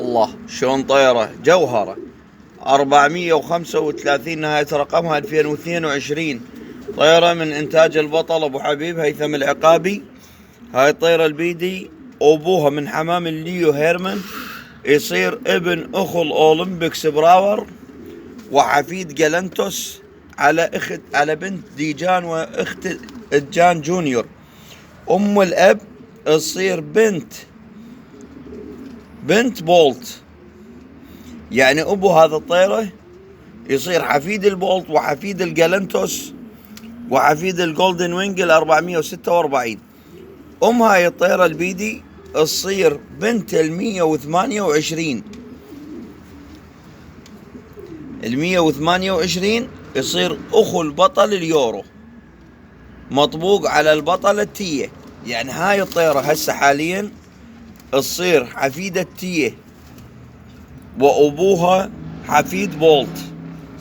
الله شلون طيرة جوهرة 435 نهاية رقمها 2022. طيرة من إنتاج البطل أبو حبيب هيثم العقابي. هاي الطيرة البيدي أبوها من حمام الليو هيرمان، يصير ابن أخو الأولمبيكس براور وحفيد جالنتوس على بنت ديجان وأخت جان جونيور. أم الأب تصير بنت بولت، يعني أبو هذا الطيرة يصير حفيد البولت وحفيد الجالنتوس وحفيد الجولدن وينج 446. أم هاي الطيرة البيدي تصير بنت 128. 128 يصير أخو البطل اليورو مطبوق على البطل التيه. يعني هاي الطيرة هسه حاليا تصير حفيدة تيه وأبوها حفيد بولت.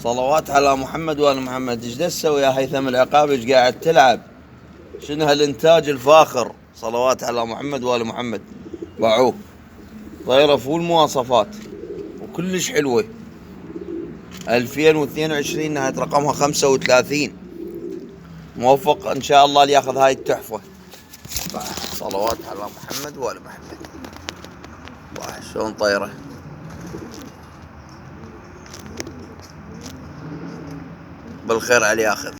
صلوات على محمد وآل محمد. ايش تسوي يا هيثم العقابي؟ ايش قاعد تلعب؟ شنو هالإنتاج الفاخر؟ صلوات على محمد وآل محمد. باعوه طيرة فول مواصفات وكلش حلوة. 2022 نهاية رقمها 35. موفق ان شاء الله اللي ياخذ هاي التحفة. صلوات على محمد وآل محمد. شلون طيرة بالخير على ياخذ.